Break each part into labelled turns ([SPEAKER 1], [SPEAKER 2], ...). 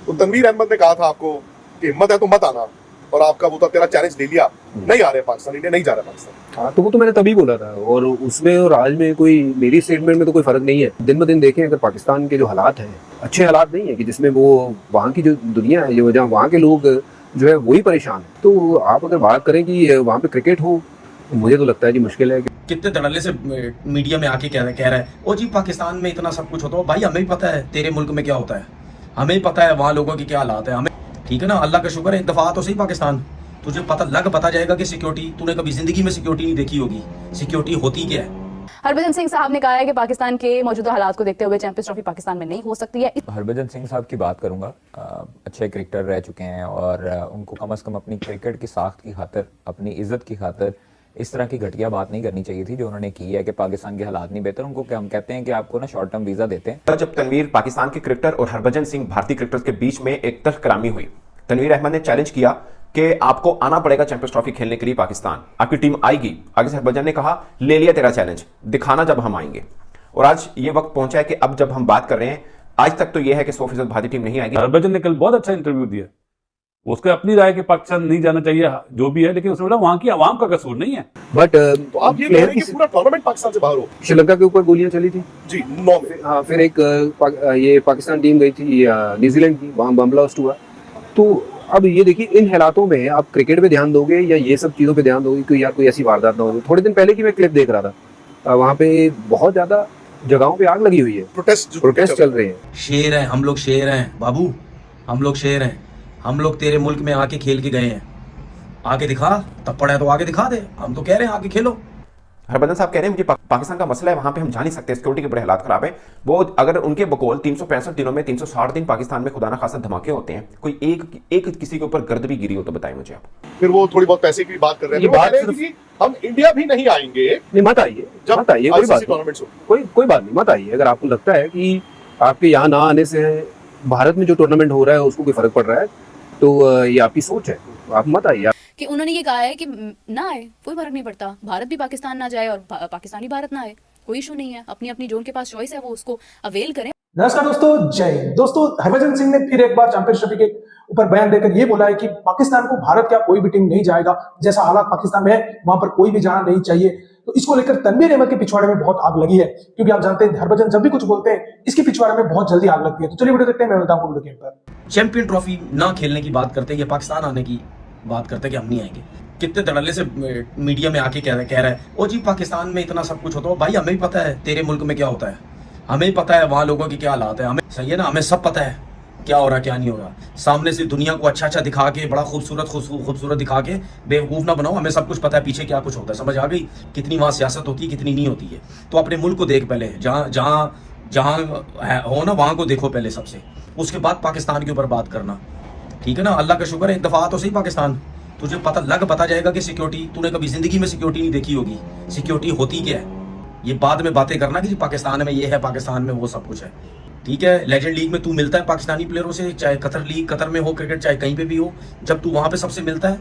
[SPEAKER 1] तो तनवीर अहमद ने कहा था आपको कि हिम्मत है तो मत आना, और आपका वो था, तेरा चैलेंज ले लिया, नहीं आ रहे पाकिस्तान, इंडिया नहीं जा रहा पाकिस्तान।
[SPEAKER 2] हाँ, तो वो तो मैंने तभी बोला था, और उसमें और आज में कोई मेरी स्टेटमेंट में तो कोई फर्क नहीं है। दिन ब दिन देखें, अगर पाकिस्तान के जो हालात हैं अच्छे हालात नहीं है कि जिसमें वो वहाँ की जो दुनिया है, जो जहाँ वहाँ के लोग जो है वही परेशान है, तो आप अगर बात करें कि वहाँ पे क्रिकेट हो, तो मुझे तो लगता है कि मुश्किल है।
[SPEAKER 3] कितने धड़ल्ले से मीडिया में आके कह रहा है ओ जी पाकिस्तान में इतना सब कुछ होता है। भाई हमें भी पता है तेरे मुल्क में क्या होता है, हमें भी पता है वहाँ लोगों की क्या हालात है, हमें ठीक है ना। अल्लाह का शुक्र है एक दफा तो सही पाकिस्तान, तुझे पता जाएगा कि सिक्योरिटी तूने कभी जिंदगी में सिक्योरिटी नहीं देखी होगी, सिक्योरिटी होती क्या है।
[SPEAKER 4] हरभजन सिंह साहब ने कहा है कि पाकिस्तान के मौजूदा हालात को देखते हुए चैंपियंस ट्रॉफी पाकिस्तान में नहीं हो सकती है।
[SPEAKER 5] हरभजन सिंह साहब की बात करूंगा, अच्छे क्रिकेटर रह चुके हैं और उनको कम से कम अपनी क्रिकेट की साख्त की खातिर, अपनी इज्जत की खातिर इस तरह की घटिया बात नहीं करनी चाहिए थी जो उन्होंने की है कि पाकिस्तान के हालात नहीं बेहतर। उनको क्या हम कहते हैं कि आपको ना शॉर्ट टर्म वीजा देते हैं।
[SPEAKER 6] जब तनवीर पाकिस्तान के क्रिकेटर और हरभजन सिंह भारतीय क्रिकेटर्स के बीच में एक तल्ख कलामी हुई, तनवीर अहमद ने चैलेंज किया कि आपको आना पड़ेगा चैंपियंस ट्रॉफी खेलने के लिए पाकिस्तान, आपकी टीम आएगी। आगे से हरभजन ने कहा ले लिया तेरा चैलेंज, दिखाना जब हम आएंगे। और आज ये वक्त पहुंचा है कि अब जब हम बात कर रहे हैं, आज तक तो यह है कि 100% भारतीय टीम नहीं आएगी।
[SPEAKER 7] हरभजन ने कल बहुत अच्छा इंटरव्यू दिया, उसके अपनी राय कि पाकिस्तान नहीं जाना चाहिए जो भी है, लेकिन उसने बोला वहां की आवाम का कसूर नहीं है।
[SPEAKER 2] बट
[SPEAKER 1] तो आप ये कह रहे हैं कि पूरा टूर्नामेंट पाकिस्तान से बाहर हो?
[SPEAKER 2] श्रीलंका के ऊपर गोलियां चली थी
[SPEAKER 1] जी, 9 में।
[SPEAKER 2] हाँ, फिर एक ये पाकिस्तान टीम गई थी न्यूजीलैंड की, वहाँ बम ब्लास्ट हुआ। तो अब ये देखिए, इन हालातों में आप क्रिकेट पे ध्यान दोगे या ये सब चीज़ों पे ध्यान दोगे कि यार कोई ऐसी वारदात ना हो। थोड़े दिन पहले की मैं क्लिप देख रहा था, वहाँ पे बहुत ज्यादा जगहों पे आग लगी हुई है, प्रोटेस्ट चल रहे हैं।
[SPEAKER 3] शेर है हम लोग, शेर हैं बाबू, हम लोग शेर हैं। हम लोग तेरे मुल्क में आके खेल के गए हैं, आके दिखा, तप्पड़ है तो आगे दिखा दे। हम तो कह रहे हैं आके खेलो।
[SPEAKER 6] हरभजन साहब कह रहे हैं मुझे पाकिस्तान का मसला है, वहां पे हम जा नहीं सकते, सिक्योरिटी के बड़े हालात खराब है। वो अगर उनके बकौल 365 दिनों में 360 दिन पाकिस्तान में खुदा ना खासा धमाके होते हैं, कोई एक किसी के ऊपर गर्द भी गिरी हो तो बताएं मुझे आप।
[SPEAKER 1] फिर वो थोड़ी बहुत पैसे की बात कर रहे हैं,
[SPEAKER 2] ये बात
[SPEAKER 1] कि हम इंडिया भी नहीं आएंगे।
[SPEAKER 2] नहीं, मत आइए,
[SPEAKER 1] जब
[SPEAKER 2] मत आइए, कोई बात
[SPEAKER 1] टूर्नामेंट्स हो,
[SPEAKER 2] कोई बात नहीं, मत आइए। अगर आपको लगता है कि आपके यहाँ ना आने से भारत में जो टूर्नामेंट हो रहा है उसको कोई फर्क पड़ रहा है, तो ये आपकी सोच है, आप मत आइए।
[SPEAKER 4] कि उन्होंने ये कहा है कि ना आए, कोई फर्क नहीं पड़ता, भारत भी पाकिस्तान ना जाए और पाकिस्तान भी भारत ना आए, कोई इशू नहीं है। अपनी अपनी जो उनके पास चॉइस है वो उसको अवेल करें।
[SPEAKER 8] नमस्कार दोस्तों, जय हिंद। दोस्तों, हरभजन सिंह ने फिर एक बार चैंपियंस ट्रॉफी के ऊपर बयान देकर ये बोला है कि पाकिस्तान को भारत का कोई भी टीम नहीं जाएगा, जैसा हालात पाकिस्तान में है वहां पर कोई भी जाना नहीं चाहिए। तो इसको लेकर तनवीर अहमद के पिछवाड़े में बहुत आग लगी है, क्योंकि आप जानते हैं हरभजन जब भी कुछ बोलते हैं इसके पिछवाड़े में बहुत जल्दी आग लगती है। तो चलिए वीडियो देखते हैं, मैं बताऊं वीडियो के ऊपर।
[SPEAKER 3] चैंपियन ट्रॉफी ना खेलने की बात करते हैं या पाकिस्तान आने की बात करते हैं कि हम नहीं आएंगे। कितने धड़ल्ले से मीडिया में आके कह रहा है ओ जी पाकिस्तान में इतना सब कुछ होता है। भाई हमें भी पता है तेरे मुल्क में क्या होता है, हमें भी पता है वहाँ लोगों की क्या हालात है, हमें सही है ना, हमें सब पता है क्या हो रहा है क्या नहीं हो रहा। सामने से दुनिया को अच्छा दिखा के, बड़ा खूबसूरत दिखा के बेवकूफ़ ना बनाओ। हमें सब कुछ पता है पीछे क्या कुछ होता है, समझ आ गई कितनी वहाँ सियासत होती है कितनी नहीं होती है। तो अपने मुल्क को देख पहले, जहाँ हो ना वहाँ को देखो पहले सबसे, उसके बाद पाकिस्तान के ऊपर बात करना, ठीक है ना। अल्लाह का शुक्र है एक दफ़ा तो सही पाकिस्तान, तुझे पता जाएगा कि सिक्योरिटी तूने कभी जिंदगी में सिक्योरिटी नहीं देखी होगी, सिक्योरिटी होती क्या है। ये बाद में बातें करना कि पाकिस्तान में ये है, पाकिस्तान में वो सब कुछ है, ठीक है। लेजेंड लीग में तू मिलता है पाकिस्तानी प्लेयरों से, चाहे कतर में हो क्रिकेट, चाहे कहीं पे भी हो। जब तू वहां पे सबसे मिलता है,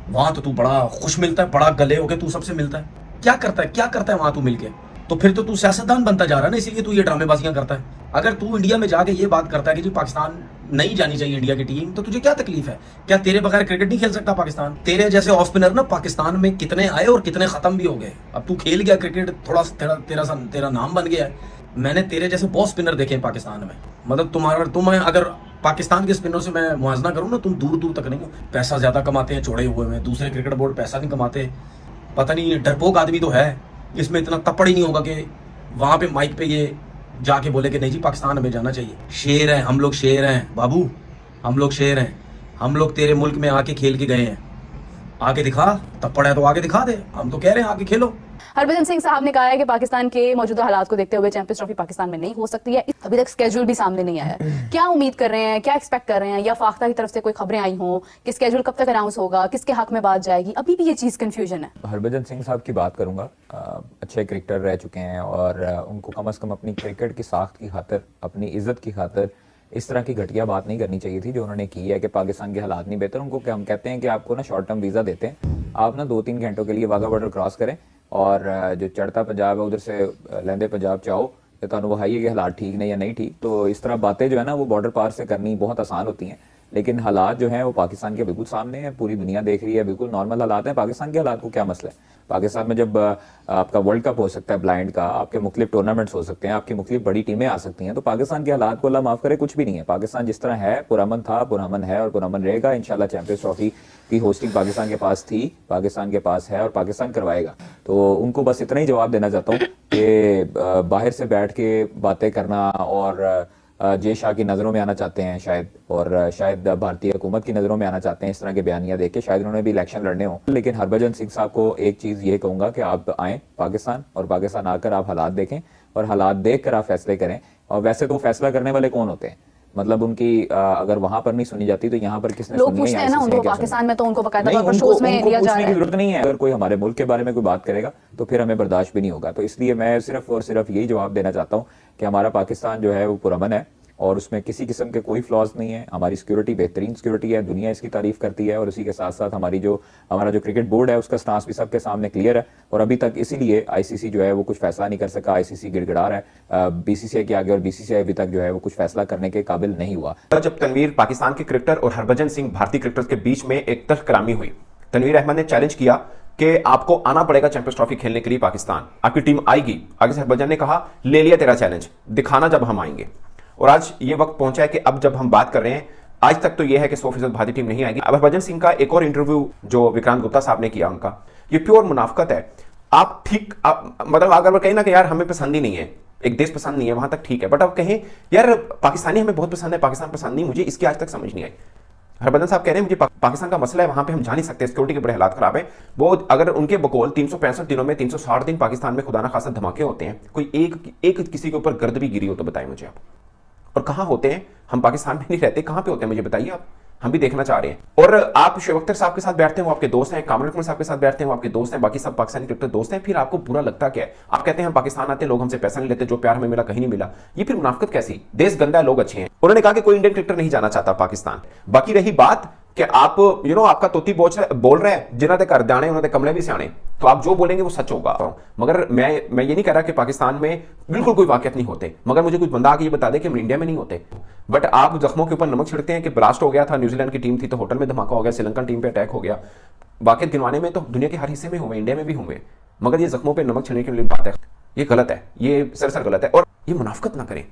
[SPEAKER 3] वहां तो तू बड़ा खुश मिलता है, बड़ा गले होके तू सबसे मिलता है। क्या करता है वहां तू मिलके? तो फिर तो तू सियासतदान बनता जा रहा है ना, इसीलिए तू ये ड्रामेबाजियां करता है। अगर तू इंडिया में जाके ये बात करता है कि जी पाकिस्तान नहीं जानी चाहिए इंडिया की टीम, तो तुझे क्या तकलीफ है? क्या तेरे बगैर क्रिकेट नहीं खेल सकता पाकिस्तान? तेरे जैसे ऑफ स्पिनर ना पाकिस्तान में कितने आए और कितने खत्म भी हो गए। अब तू खेल गया क्रिकेट, थोड़ा तेरा नाम बन गया है। मैंने तेरे जैसे बहुत स्पिनर देखे हैं पाकिस्तान में, मतलब तुम अगर पाकिस्तान के स्पिनर से मैं मुआवजा करूँ ना, तुम दूर तक नहीं हो। पैसा ज्यादा कमाते हैं छोड़े हुए में, दूसरे क्रिकेट बोर्ड पैसा नहीं कमाते। पता नहीं डरपोक आदमी तो है, इसमें इतना तप्पड़ ही नहीं होगा कि वहां पे माइक पे ये जाके बोले कि नहीं जी पाकिस्तान हमें जाना चाहिए। शेर है हम लोग, शेर हैं बाबू, हम लोग शेर हैं। हम लोग तेरे मुल्क में आके खेल के गए हैं, आगे दिखा, तप्पड़ है तो आगे दिखा दे। हम तो कह रहे हैं आगे खेलो।
[SPEAKER 4] हरभजन सिंह साहब ने कहा है कि पाकिस्तान के मौजूदा हालात को देखते हुए चैंपियंस ट्रॉफी पाकिस्तान में नहीं हो सकती है। अभी तक स्केड्यूल भी सामने नहीं आया है। क्या उम्मीद कर रहे हैं, क्या एक्सपेक्ट कर रहे हैं, या फाख्ता की तरफ से कोई खबरें आई हों कि स्केड्यूल कब तक अनाउंस होगा, किसके हक में बात जाएगी? अभी भी ये चीज कंफ्यूजन है।
[SPEAKER 5] हरभजन सिंह साहब की बात करूंगा, अच्छे क्रिकेटर रह चुके हैं और उनको कम से कम अपनी क्रिकेट की साख्त की खातिर, अपनी इज्जत की खातिर इस तरह की घटिया बात नहीं करनी चाहिए थी जो उन्होंने की है कि पाकिस्तान के हालात नहीं बेहतर। उनको क्या हम कहते हैं कि आपको ना शॉर्ट टर्म वीजा देते हैं, आप ना 2-3 घंटों के लिए वाघा बॉर्डर क्रॉस करें और जो चढ़ता पंजाब है उधर से लहंदे पंजाब चाहो, ते तुहानूं वहाइए कि हालात ठीक ने या नहीं ठीक। तो इस तरह बातें जो है ना वो बॉर्डर पार से करनी बहुत आसान होती हैं, लेकिन हालात जो हैं वो पाकिस्तान के बिल्कुल सामने हैं, पूरी दुनिया देख रही है, बिल्कुल नॉर्मल हालात हैं। पाकिस्तान के हालात को क्या मसला है? पाकिस्तान में जब आपका वर्ल्ड कप हो सकता है ब्लाइंड का, आपके मुख्तलिफ टूर्नामेंट्स हो सकते हैं, आपकी मुख्तलिफ बड़ी टीमें आ सकती हैं, तो पाकिस्तान के हालात को अल्लाह माफ़ करे कुछ भी नहीं है। पाकिस्तान जिस तरह है पुरअमन था, पुरअमन है और पुरअमन रहेगा। इंशाल्लाह चैंपियंस ट्रॉफी की होस्टिंग पाकिस्तान के पास थी, पाकिस्तान के पास है और पाकिस्तान करवाएगा। तो उनको बस इतना ही जवाब देना चाहता हूँ कि बाहर से बैठ के बातें करना और जय शाह की नज़रों में आना चाहते हैं शायद, और शायद भारतीय हुकूमत की नज़रों में आना चाहते हैं इस तरह के बयानियां देख के, शायद उन्होंने भी इलेक्शन लड़ने हों। लेकिन हरभजन सिंह साहब को एक चीज़ ये कहूँगा कि आप आएँ पाकिस्तान, और पाकिस्तान आकर आप हालात देखें और हालात देख कर आप फैसले करें। और वैसे तो फैसला करने वाले कौन होते हैं? मतलब उनकी अगर वहां पर नहीं सुनी जाती तो यहाँ पर किसने
[SPEAKER 4] लोग
[SPEAKER 5] सुननी
[SPEAKER 4] पूछते हैं ना
[SPEAKER 5] ICC
[SPEAKER 4] उनको,
[SPEAKER 5] ने क्या
[SPEAKER 4] पाकिस्तान
[SPEAKER 5] सुनी?
[SPEAKER 4] में तो उनको बकायदा
[SPEAKER 5] नहीं,
[SPEAKER 4] तौर पर
[SPEAKER 5] उनको
[SPEAKER 4] शोज में
[SPEAKER 5] उनको
[SPEAKER 4] लिया जा
[SPEAKER 5] पूछने
[SPEAKER 4] रहा
[SPEAKER 5] की
[SPEAKER 4] है।
[SPEAKER 5] जरूरत नहीं है। अगर कोई हमारे मुल्क के बारे में कोई बात करेगा तो फिर हमें बर्दाश्त भी नहीं होगा। तो इसलिए मैं सिर्फ और सिर्फ यही जवाब देना चाहता हूँ कि हमारा पाकिस्तान जो है वो पुरअमन है और उसमें किसी किस्म के कोई फ्लॉज नहीं है। हमारी सिक्योरिटी बेहतरीन सिक्योरिटी है, दुनिया इसकी तारीफ करती है। और उसी के साथ साथ हमारा जो क्रिकेट बोर्ड है उसका स्टांस भी सबके सामने क्लियर है। और अभी तक इसीलिए ICC जो है वो कुछ फैसला नहीं कर सका। ICC गिड़गिड़ा रहा है BCCI के आगे, और BCCI अभी तक जो है वो कुछ फैसला करने के काबिल नहीं हुआ।
[SPEAKER 6] जब तनवीर पाकिस्तान के क्रिकेटर और हरभजन सिंह भारतीय क्रिकेटर्स के बीच में एक तल्ख कलामी हुई, तनवीर अहमद ने चैलेंज किया कि आपको आना पड़ेगा चैंपियंस ट्रॉफी खेलने के लिए पाकिस्तान, आपकी टीम आएगी। आगे से हरभजन ने कहा ले लिया तेरा चैलेंज, दिखाना जब हम आएंगे। और आज ये वक्त पहुंचा है कि अब जब हम बात कर रहे हैं, आज तक तो ये है कि 100% भारतीय टीम नहीं आएगी। अब हरभजन सिंह का एक और इंटरव्यू जो विक्रांत गुप्ता साहब ने किया, उनका ये प्योर मुनाफकत है। आप ठीक मतलब अगर कहें ना कि यार हमें पसंद ही नहीं है, एक देश पसंद नहीं है, वहां तक ठीक है, बट अब कहें यार पाकिस्तानी हमें बहुत पसंद है, पाकिस्तान पसंद नहीं, मुझे इसकी आज तक समझ नहीं आई। हरभजन साहब कह रहे हैं मुझे पाकिस्तान का मसला है, वहां पे हम जा नहीं सकते, सिक्योरिटी के बड़े हालात खराब है। वो अगर उनके बकौल 365 दिनों में 360 दिन पाकिस्तान में खुदा ना खासा धमाके होते हैं, कोई एक किसी के ऊपर गर्द भी गिरी हो तो बताएं मुझे आप। और कहां होते हैं? हम पाकिस्तान में नहीं रहते, कहां पे होते हैं मुझे बताइए आप, हम भी देखना चाह रहे हैं। और आप शुएब अख्तर साहब के साथ बैठते हैं वो आपके दोस्त हैं, कामरुल अकमल साहब के साथ बैठते हैं वो आपके दोस्त हैं, बाकी सब पाकिस्तानी क्रिकेटर दोस्त हैं, फिर आपको बुरा लगता क्या है? आप कहते हैं हम पाकिस्तान आते हैं, लोग हमसे पैसा नहीं लेते, जो प्यार हमें मिला कहीं नहीं मिला। ये फिर मुनाफिकत कैसी? देश गंदा है, लोग अच्छे हैं। उन्होंने कहा कि कोई इंडियन क्रिकेटर नहीं जाना चाहता पाकिस्तान। बाकी रही बात कि आप आपका तोती बोल रहा है जिन्हों के घर जाने उन्होंने कमले भी सियाने, तो आप जो बोलेंगे वो सच होगा। मगर मैं ये नहीं कह रहा कि पाकिस्तान में बिल्कुल कोई वाकयात नहीं होते, मगर मुझे कुछ बंदा आके ये बता दे कि हम इंडिया में नहीं होते। बट आप जख्मों के ऊपर नमक छिड़कते हैं कि ब्लास्ट हो गया था, न्यूजीलैंड की टीम थी तो होटल में धमाका हो गया, श्रीलंकन टीम पे अटैक हो गया। वाकयात गिनवाने में तो दुनिया के हर हिस्से में हुए, इंडिया में भी हुए, मगर ये जख्मों पर नमक छिड़कने के लिए बात है, ये गलत है, ये सरासर गलत है। और ये मुनाफिकत ना करें।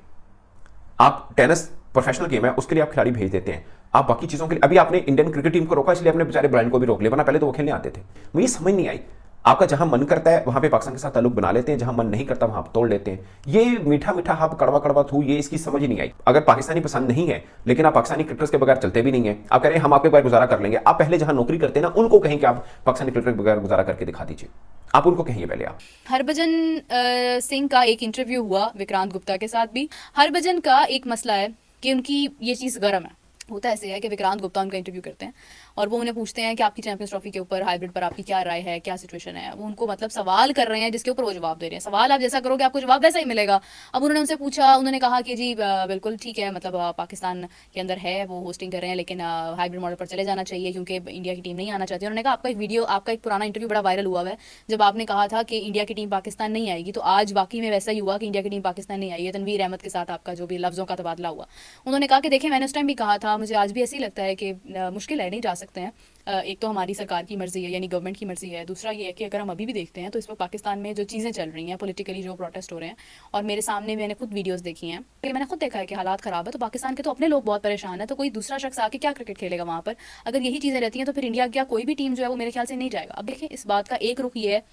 [SPEAKER 6] आप टेनिस प्रोफेशनल गेम है, उसके लिए आप खिलाड़ी भेज देते हैं, आप बाकी चीजों के लिए अभी आपने इंडियन क्रिकेट टीम को रोका इसलिए अपने बेचारे ब्रांड को भी रोक लिया, वरना पहले तो वो खेलने आते थे। मुझे समझ नहीं आई, आपका जहां मन करता है वहां पे पाकिस्तान के साथ ताल्लुक बना लेते हैं, जहां मन नहीं करता वहां आप तोड़ लेते हैं। ये मीठा मीठा आप कड़वा कड़वा थू, ये इसकी समझ ही नहीं आई। अगर पाकिस्तानी पसंद नहीं है लेकिन आप पाकिस्तानी क्रिकेटर्स के बगैर चलते भी नहीं है, आप कह रहे हैं हम आपके बगैर गुजारा कर लेंगे, आप पहले जहां नौकरी करते हैं ना उनको कहें कि आप पाकिस्तानी क्रिकेटर के बगैर गुजारा करके दिखा दीजिए, आप उनको कहिए पहले। आप
[SPEAKER 4] हरभजन सिंह का एक इंटरव्यू हुआ विक्रांत गुप्ता के साथ भी। हरभजन का एक मसला है कि उनकी ये चीज़ गर्म है। होता ऐसे है कि विक्रांत गुप्ता उनका इंटरव्यू करते हैं और वो उन्हें पूछते हैं कि आपकी चैंपियंस ट्रॉफी के ऊपर हाइब्रिड पर आपकी क्या राय है, क्या सिचुएशन है। वो उनको मतलब सवाल कर रहे हैं जिसके ऊपर वो जवाब दे रहे हैं। सवाल आप जैसा करोगे आपको जवाब वैसा ही मिलेगा। अब उन्होंने उनसे पूछा, उन्होंने कहा कि जी बिल्कुल ठीक है, मतलब पाकिस्तान के अंदर है, वो होस्टिंग कर रहे हैं, लेकिन हाइब्रिड मॉडल पर चले जाना चाहिए क्योंकि इंडिया की टीम नहीं आना चाहती। उन्होंने कहा आपका एक वीडियो, आपका एक पुराना इंटरव्यू बड़ा वायरल हुआ है जब आपने कहा था कि इंडिया की टीम पाकिस्तान नहीं आएगी, तो आज वाकई में वैसा ही हुआ कि इंडिया की टीम पाकिस्तान नहीं आई है। तनवीर अहमद के साथ आपका जो भी लफ्ज़ों का तबादला हुआ, उन्होंने कहा कि देखिए मैंने उस टाइम भी कहा था, मुझे आज भी ऐसे ही लगता है कि मुश्किल है, नहीं जा सकते हैं। एक तो हमारी सरकार की मर्जी है, यानी गवर्नमेंट की मर्जी है। दूसरा ये है कि अगर हम अभी भी देखते हैं तो इस वक्त पाकिस्तान में जो चीज़ें चल रही हैं, पॉलिटिकली जो प्रोटेस्ट हो रहे हैं, और मेरे सामने मैंने खुद वीडियोस देखी हैं, मैंने खुद देखा है कि हालात ख़राब है। तो पाकिस्तान के तो अपने लोग बहुत परेशान है, तो कोई दूसरा शख्स आके क्या क्रिकेट खेलेगा वहाँ पर? अगर यही चीज़ें रहती हैं तो फिर इंडिया क्या कोई भी टीम जो है वो मेरे ख्याल से नहीं जाएगा। अब देखें, इस बात का एक रुख ये है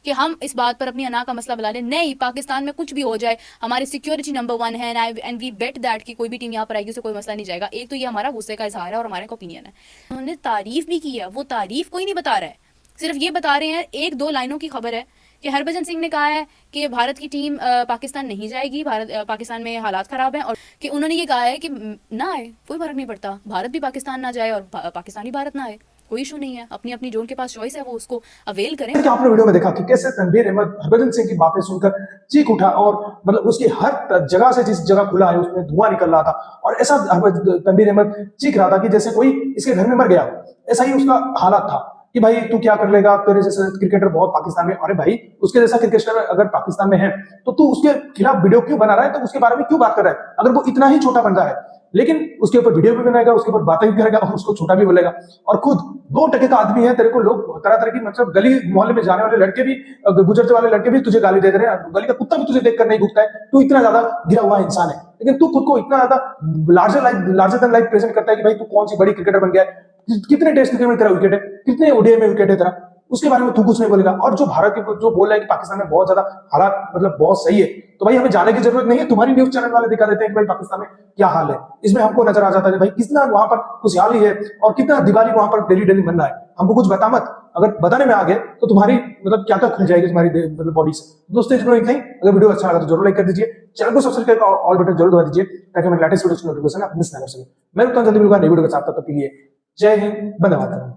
[SPEAKER 4] कि हम इस बात पर अपनी अना का मसला बुला लें, नहीं पाकिस्तान में कुछ भी हो जाए, हमारी सिक्योरिटी नंबर 1 है एंड वी बेट दैट कि कोई भी टीम यहाँ पर आएगी उसे कोई मसला नहीं जाएगा। एक तो ये हमारा गुस्से का इजहार है और हमारा ओपिनियन है। उन्होंने तारीफ भी की है, वो तारीफ कोई नहीं बता रहा है, सिर्फ ये बता रहे हैं, एक दो लाइनों की खबर है कि हरभजन सिंह ने कहा है कि भारत की टीम पाकिस्तान नहीं जाएगी, पाकिस्तान में हालात ख़राब हैं, और कि उन्होंने ये कहा है कि ना आए कोई फर्क नहीं पड़ता, भारत भी पाकिस्तान ना जाए और पाकिस्तानी भारत ना आए, कोई इशू नहीं है, अपनी अपनी जो उनके पास चॉइस है वो उसको अवेल करें।
[SPEAKER 8] आपने वीडियो में देखा कि कैसे तनवीर अहमद हरभजन सिंह की बातें सुनकर चीख उठा और मतलब उसकी हर जगह से, जिस जगह खुला है उसमें धुआं निकल रहा था और ऐसा तनवीर अहमद चीख रहा था कि जैसे कोई इसके घर में मर गया, ऐसा ही उसका हालात था। कि भाई तू क्या कर लेगा, तेरे जैसे क्रिकेटर बहुत पाकिस्तान में, अरे भाई उसके जैसा क्रिकेटर अगर पाकिस्तान में है तो तू उसके खिलाफ वीडियो क्यों बना रहा है, तो उसके बारे में क्यों बात कर रहा है, अगर वो इतना ही छोटा बंदा है। लेकिन उसके ऊपर वीडियो भी बनाएगा, उसके ऊपर बातें भी करेगा और उसको छोटा भी बोलेगा, और खुद 2 टके का आदमी है, तेरे को लोग तरह तरह की मतलब गली मोहल्ले में जाने वाले लड़के भी, गुजरते वाले लड़के भी तुझे गाली दे रहे हैं, गली का कुत्ता भी तुझे देखकर नहीं भूखता है, तू इतना ज्यादा गिरा हुआ इंसान है, लेकिन तू खुद को इतना ज्यादा लार्जर देन लाइफ प्रेजेंट करता है कि भाई तू कौन सी बड़ी क्रिकेटर बन गया है, कितने टेस्ट क्रिकेट में तेरा विकेट है, कितने ओडीआई में विकेट है तेरा, उसके बारे में तू कुछ नहीं बोलेगा। और जो भारत के जो बोल रहा है कि पाकिस्तान में बहुत ज्यादा हालात मतलब बहुत सही है, तो भाई हमें जाने की जरूरत नहीं है, तुम्हारी न्यूज चैनल वाले दिखा देते हैं कि भाई पाकिस्तान में क्या हाल है, इसमें हमको नजर आ जाता है भाई कितना वहां पर खुशहाली है और कितना दिवाली वहां पर डेली डेली बन रहा है, हमको कुछ बता मत, अगर बताने में आ गए तो तुम्हारी मतलब क्या क्या खुल जाएगी तुम्हारी मतलब बॉडी से। दोस्तों इतना ही, अगर वीडियो अच्छा लगा तो जरूर लाइक कर दीजिए, चैनल को सब्सक्राइब करके ऑल बटन जरूर दबा दीजिए ताकि हमारे लेटेस्ट वीडियो की नोटिफिकेशन आप मिस ना कर सकें। मैं उतना जल्दी मिलूंगा नई वीडियो के साथ, तब तक के लिए जय हिंद, वंदे मातरम।